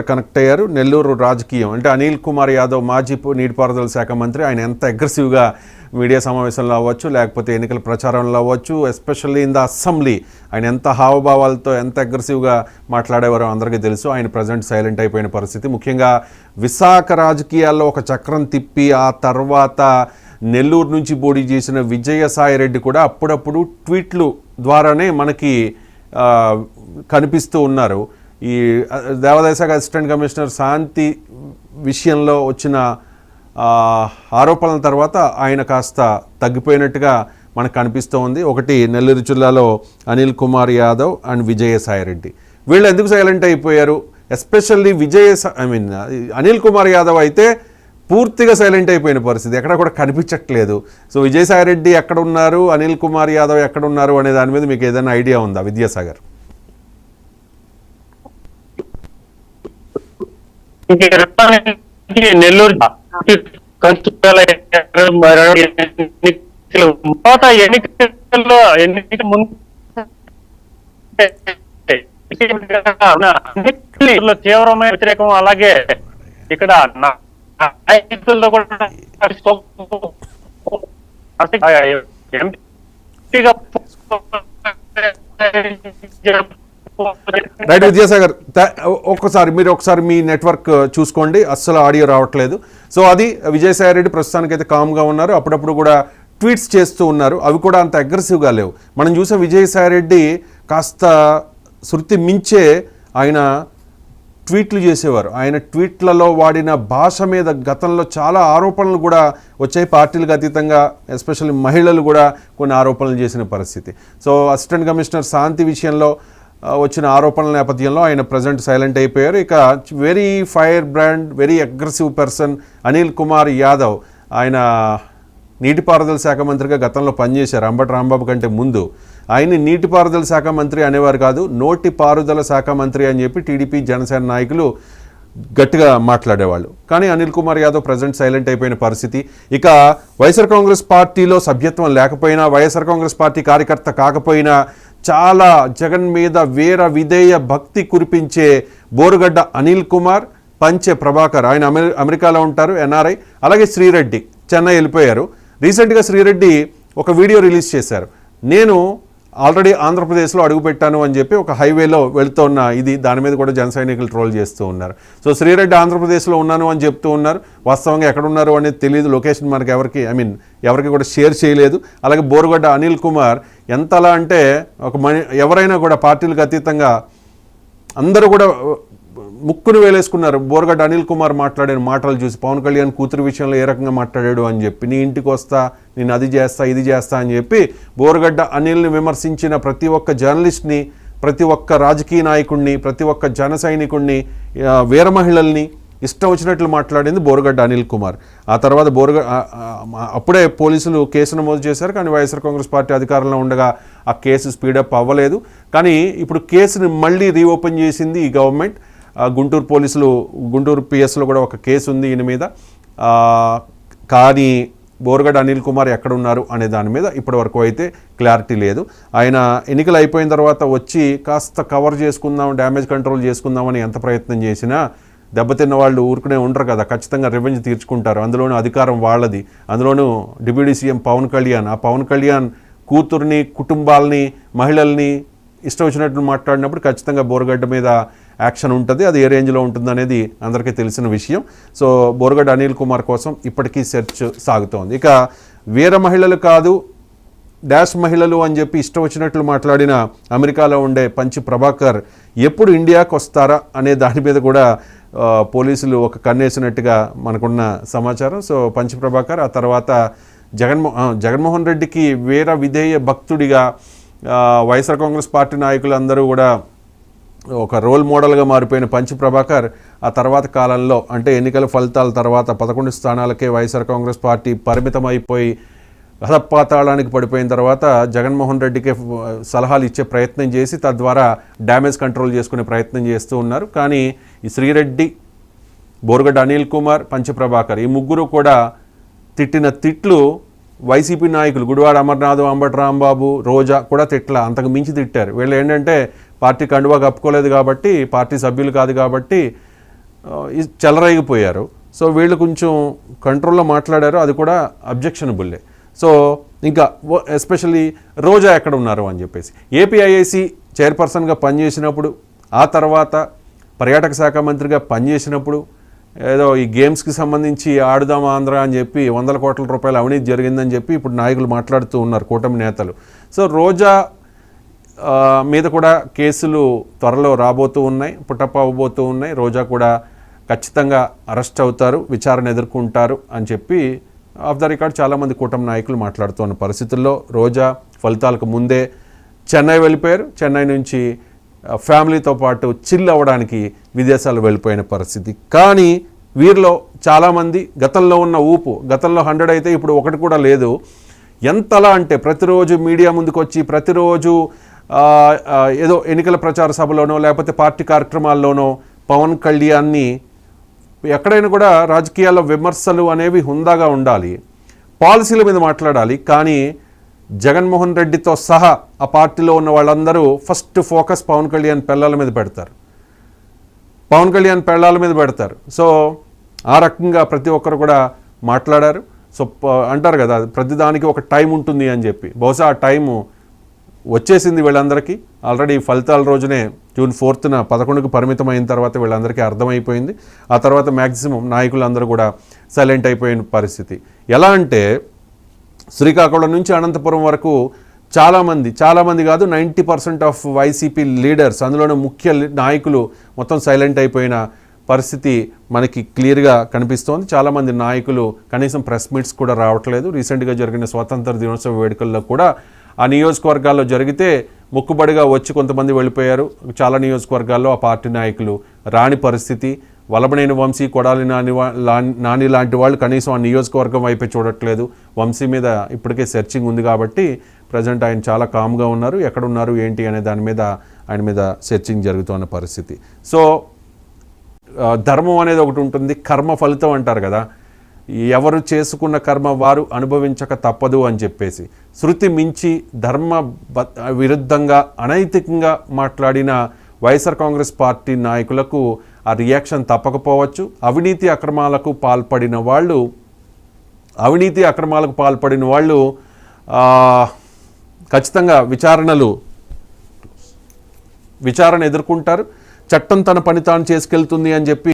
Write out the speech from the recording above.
Connect అయ్యారు. నెల్లూరు రాజకీయం అంటే అనిల్ కుమార్ యాదవ్ మాజీ నీటిపారుదల శాఖ మంత్రి. ఆయన ఎంత అగ్రెసివ్గా మీడియా సమావేశంలో అవ్వచ్చు, లేకపోతే ఎన్నికల ప్రచారంలో అవ్వచ్చు, ఎస్పెషల్లీ ఇన్ ద అసెంబ్లీ ఆయన ఎంత హావభావాలతో ఎంత అగ్రెసివ్గా మాట్లాడేవారో అందరికీ తెలుసు. ఆయన ప్రజెంట్ సైలెంట్ అయిపోయిన పరిస్థితి. ముఖ్యంగా విశాఖ రాజకీయాల్లో ఒక చక్రం తిప్పి ఆ తర్వాత నెల్లూరు నుంచి పోటీ చేసిన విజయసాయిరెడ్డి కూడా అప్పుడప్పుడు ట్వీట్లు ద్వారానే మనకి కనిపిస్తూ ఉన్నారు. ఈ దేవాదాయ శాఖ అసిస్టెంట్ కమిషనర్ శాంతి విషయంలో వచ్చిన ఆరోపణల తర్వాత ఆయన కాస్త తగ్గిపోయినట్టుగా మనకు కనిపిస్తూ ఉంది. ఒకటి నెల్లూరు జిల్లాలో అనిల్ కుమార్ యాదవ్ అండ్ విజయసాయిరెడ్డి వీళ్ళు ఎందుకు సైలెంట్ అయిపోయారు? ఎస్పెషల్లీ అనిల్ కుమార్ యాదవ్ అయితే పూర్తిగా సైలెంట్ అయిపోయిన పరిస్థితి, ఎక్కడ కూడా కనిపించట్లేదు. సో విజయసాయిరెడ్డి ఎక్కడ ఉన్నారు, అనిల్ కుమార్ యాదవ్ ఎక్కడ ఉన్నారు అనే దాని మీద మీకు ఏదైనా ఐడియా ఉందా విద్యాసాగర్? నెల్లూరు ఎన్నికల ముందు తీవ్రమైన వ్యతిరేకం, అలాగే ఇక్కడ నాయకులతో కూడా రైట్ విద్యాసాగర్, ఒకసారి మీ నెట్వర్క్ చూసుకోండి, అస్సలు ఆడియో రావట్లేదు. సో అది విజయసాయిరెడ్డి ప్రస్తుతానికైతే కామ్గా ఉన్నారు. అప్పుడప్పుడు కూడా ట్వీట్స్ చేస్తూ ఉన్నారు, అవి కూడా అంత అగ్రెసివ్గా లేవు. మనం చూసే విజయసాయిరెడ్డి కాస్త శృతి మించే ఆయన ట్వీట్లు చేసేవారు. ఆయన ట్వీట్లలో వాడిన భాష మీద గతంలో చాలా ఆరోపణలు కూడా వచ్చాయి. పార్టీలకు అతీతంగా ఎస్పెషల్లీ మహిళలు కూడా కొన్ని ఆరోపణలు చేసిన పరిస్థితి. సో అసిస్టెంట్ కమిషనర్ శాంతి విషయంలో వచ్చిన ఆరోపణల నేపథ్యంలో ఆయన ప్రజెంట్ సైలెంట్ అయిపోయారు. ఇక very fire brand, very aggressive person Anil Kumar Yadav. ఆయన నీటిపారుదల శాఖ మంత్రిగా గతంలో పనిచేశారు అంబటి రాంబాబు కంటే ముందు. ఆయన్ని నీటిపారుదల శాఖ మంత్రి అనేవారు కాదు, నోటి పారుదల శాఖ మంత్రి అని చెప్పి టీడీపీ జనసేన నాయకులు గట్టిగా మాట్లాడేవాళ్ళు. కానీ అనిల్ కుమార్ యాదవ్ ప్రజెంట్ సైలెంట్ అయిపోయిన పరిస్థితి. ఇక వైఎస్ఆర్ కాంగ్రెస్ పార్టీలో సభ్యత్వం లేకపోయినా, వైఎస్ఆర్ కాంగ్రెస్ పార్టీ కార్యకర్త కాకపోయినా చాలా జగన్ మీద వీర విధేయ భక్తి కురిపించే బోరుగడ్డ అనిల్ కుమార్, పంచె ప్రభాకర్, ఆయన అమెరికాలో ఉంటారు, ఎన్ఆర్ఐ, అలాగే శ్రీరెడ్డి చెన్నై వెళ్ళిపోయారు. రీసెంట్గా శ్రీరెడ్డి ఒక వీడియో రిలీజ్ చేశారు. నేను ఆల్రెడీ ఆంధ్రప్రదేశ్లో అడుగుపెట్టాను అని చెప్పి ఒక హైవేలో వెళుతున్న దాని మీద కూడా జన సైనికులు ట్రోల్ చేస్తూ ఉన్నారు. సో శ్రీరెడ్డి ఆంధ్రప్రదేశ్లో ఉన్నాను అని చెప్తూ ఉన్నారు. వాస్తవంగా ఎక్కడున్నారు అనేది తెలియదు, లొకేషన్ మనకి ఎవరికి కూడా షేర్ చేయలేదు. అలాగే బోరుగడ్డ అనిల్ కుమార్ ఎంతలా అంటే ఎవరైనా కూడా పార్టీలకు అతీతంగా అందరూ కూడా ముక్కును వేలేసుకున్నారు బోరుగడ్డ అనిల్ కుమార్ మాట్లాడిన మాటలు చూసి. పవన్ కళ్యాణ్ కూతురు విషయంలో ఏ రకంగా మాట్లాడాడు అని చెప్పి, నీ ఇంటికి వస్తా, నేను అది చేస్తా ఇది చేస్తా అని చెప్పి బోరుగడ్డ అనిల్ని విమర్శించిన ప్రతి ఒక్క జర్నలిస్ట్ని, ప్రతి ఒక్క రాజకీయ నాయకుడిని, ప్రతి ఒక్క జన సైనికుడిని, వీర మహిళల్ని ఇష్టం వచ్చినట్లు మాట్లాడింది బోరుగడ్డ అనిల్ కుమార్. ఆ తర్వాత అప్పుడే పోలీసులు కేసు నమోదు చేశారు. కానీ వైఎస్ఆర్ కాంగ్రెస్ పార్టీ అధికారంలో ఉండగా ఆ కేసు స్పీడప్ అవ్వలేదు. కానీ ఇప్పుడు కేసుని మళ్ళీ రీఓపెన్ చేసింది ఈ గవర్నమెంట్. గుంటూరు పోలీసులు, గుంటూరు పిఎస్లో కూడా ఒక కేసు ఉంది ఈయన మీద. కానీ బోరుగడ్డ అనిల్ కుమార్ ఎక్కడున్నారు అనే దాని మీద ఇప్పటివరకు అయితే క్లారిటీ లేదు. ఆయన ఎన్నికలు అయిపోయిన తర్వాత వచ్చి కాస్త కవర్ చేసుకుందాం, డ్యామేజ్ కంట్రోల్ చేసుకుందామని ఎంత ప్రయత్నం చేసినా దెబ్బతిన్న వాళ్ళు ఊరుకునే ఉండరు కదా, ఖచ్చితంగా రివెంజ్ తీర్చుకుంటారు. అందులోనూ అధికారం వాళ్ళది, అందులోనూ డిప్యూటీ సీఎం పవన్ కళ్యాణ్. ఆ పవన్ కళ్యాణ్ కూతుర్ని, కుటుంబాలని, మహిళల్ని ఇష్టం వచ్చినట్లు మాట్లాడినప్పుడు ఖచ్చితంగా బోరుగడ్డ మీద యాక్షన్ ఉంటుంది. అది ఏ రేంజ్లో ఉంటుంది అనేది అందరికీ తెలిసిన విషయం. సో బోరుగడ్డ అనిల్ కుమార్ కోసం ఇప్పటికీ సెర్చ్ సాగుతోంది. ఇక వీర మహిళలు కాదు, డాష్ మహిళలు అని చెప్పి ఇష్టం వచ్చినట్లు మాట్లాడిన అమెరికాలో ఉండే పంచి ప్రభాకర్ ఎప్పుడు ఇండియాకు వస్తారా అనే దాని మీద కూడా పోలీసులు ఒక కన్నేసినట్టుగా మనకున్న సమాచారం. సో పంచి ప్రభాకర్ ఆ తర్వాత జగన్మోహన్ రెడ్డికి వీర విధేయ భక్తుడిగా వైఎస్ఆర్ కాంగ్రెస్ పార్టీ నాయకులు అందరూ కూడా ఒక రోల్ మోడల్గా మారిపోయిన పంచి ప్రభాకర్ ఆ తర్వాత కాలంలో అంటే ఎన్నికల ఫలితాల తర్వాత 11 స్థానాలకే వైఎస్ఆర్ కాంగ్రెస్ పార్టీ పరిమితం అయిపోయి అధపాతాళానికి పడిపోయిన తర్వాత జగన్మోహన్ రెడ్డికి సలహాలు ఇచ్చే ప్రయత్నం చేసి తద్వారా డ్యామేజ్ కంట్రోల్ చేసుకునే ప్రయత్నం చేస్తూ ఉన్నారు. కానీ ఈ శ్రీరెడ్డి, బోరుగడ్డ అనిల్ కుమార్, పంచి ప్రభాకర్ ఈ ముగ్గురు కూడా తిట్టిన తిట్లు వైసీపీ నాయకులు గుడివాడ అమర్నాథ్, అంబటి రాంబాబు, రోజా కూడా అంతకు మించి తిట్టారు. వీళ్ళు ఏంటంటే పార్టీ కండువా కప్పుకోలేదు కాబట్టి, పార్టీ సభ్యులు కాదు కాబట్టి చెలరేగిపోయారు. సో వీళ్ళు కొంచెం కంట్రోల్లో మాట్లాడారు, అది కూడా అబ్జెక్షనబుల్లే. సో ఇంకా ఎస్పెషల్లీ రోజా ఎక్కడ ఉన్నారు అని చెప్పేసి ఏపీఐఐసి చైర్పర్సన్గా పనిచేసినప్పుడు, ఆ తర్వాత పర్యాటక శాఖ మంత్రిగా పనిచేసినప్పుడు ఏదో ఈ గేమ్స్కి సంబంధించి ఆడుదాం ఆంధ్ర అని చెప్పి 100 కోట్ల రూపాయల అవినీతి జరిగిందని చెప్పి ఇప్పుడు నాయకులు మాట్లాడుతూ ఉన్నారు, కూటమి నేతలు. సో రోజా మీద కూడా కేసులు త్వరలో రాబోతూ ఉన్నాయి, పుట్టప్ అవ్వబోతూ ఉన్నాయి. రోజా కూడా ఖచ్చితంగా అరెస్ట్ అవుతారు, విచారణ ఎదుర్కొంటారు అని చెప్పి ఆఫ్ ద రికార్డ్ చాలామంది కూటమి నాయకులు మాట్లాడుతున్న పరిస్థితుల్లో రోజా ఫలితాలకు ముందే చెన్నై వెళ్ళిపోయారు. చెన్నై నుంచి ఫ్యామిలీతో పాటు చిల్ అవ్వడానికి విదేశాలు వెళ్ళిపోయిన పరిస్థితి. కానీ వీరిలో చాలామంది గతంలో ఉన్న ఊపు, గతంలో 100 అయితే ఇప్పుడు 1 కూడా లేదు. ఎంతలా అంటే ప్రతిరోజు మీడియా ముందుకు వచ్చి ప్రతిరోజు ఏదో ఎన్నికల ప్రచార సభలోనో లేకపోతే పార్టీ కార్యక్రమాల్లోనో పవన్ కళ్యాణ్ని ఎక్కడైనా కూడా రాజకీయాల్లో విమర్శలు అనేవి హుందాగా ఉండాలి, పాలసీల మీద మాట్లాడాలి. కానీ జగన్మోహన్ రెడ్డితో సహా ఆ పార్టీలో ఉన్న వాళ్ళందరూ ఫస్ట్ ఫోకస్ పవన్ కళ్యాణ్ పెళ్ళాల మీద పెడతారు, పవన్ కళ్యాణ్ పెళ్ళాల మీద పెడతారు. సో ఆ రకంగా ప్రతి ఒక్కరు కూడా మాట్లాడారు. సో అంటారు కదా ప్రతిదానికి ఒక టైం ఉంటుంది అని చెప్పి, బహుశా ఆ టైము వచ్చేసింది వీళ్ళందరికీ. ఆల్రెడీ ఫలితాల రోజునే జూన్ 4న 11కు పరిమితం అయిన తర్వాత వీళ్ళందరికీ అర్థమైపోయింది. ఆ తర్వాత మ్యాక్సిమం నాయకులందరూ కూడా సైలెంట్ అయిపోయిన పరిస్థితి. ఎలా అంటే శ్రీకాకుళం నుంచి అనంతపురం వరకు చాలామంది కాదు 90% ఆఫ్ వైసీపీ లీడర్స్, అందులోనే ముఖ్య నాయకులు మొత్తం సైలెంట్ అయిపోయిన పరిస్థితి మనకి క్లియర్గా కనిపిస్తోంది. చాలామంది నాయకులు కనీసం ప్రెస్ మీట్స్ కూడా రావట్లేదు. రీసెంట్గా జరిగిన స్వాతంత్ర దినోత్సవ వేడుకల్లో కూడా ఆ నియోజకవర్గాల్లో జరిగితే మొక్కుబడిగా వచ్చి కొంతమంది వెళ్ళిపోయారు. చాలా నియోజకవర్గాల్లో ఆ పార్టీ నాయకులు రాని పరిస్థితి. వలభనేని వంశీ, కొడాలి నాని లాంటి వాళ్ళు కనీసం ఆ నియోజకవర్గం వైపే చూడట్లేదు. వంశీ మీద ఇప్పటికే సెర్చింగ్ ఉంది కాబట్టి ప్రజెంట్ ఆయన చాలా కామ్గా ఉన్నారు. ఎక్కడున్నారు ఏంటి అనే దాని మీద ఆయన మీద సెర్చింగ్ జరుగుతున్న పరిస్థితి. సో ధర్మం అనేది ఒకటి ఉంటుంది, కర్మ ఫలితం అంటారు కదా, ఎవరు చేసుకున్న కర్మ వారు అనుభవించక తప్పదు అని చెప్పేసి శృతి మించి ధర్మ విరుద్ధంగా అనైతికంగా మాట్లాడిన వైఎస్ఆర్ కాంగ్రెస్ పార్టీ నాయకులకు ఆ రియాక్షన్ తప్పకపోవచ్చు. అవినీతి అక్రమాలకు పాల్పడిన వాళ్ళు ఖచ్చితంగా విచారణ ఎదుర్కొంటారు. చట్టం తన పని తాను చేసుకెళ్తుంది అని చెప్పి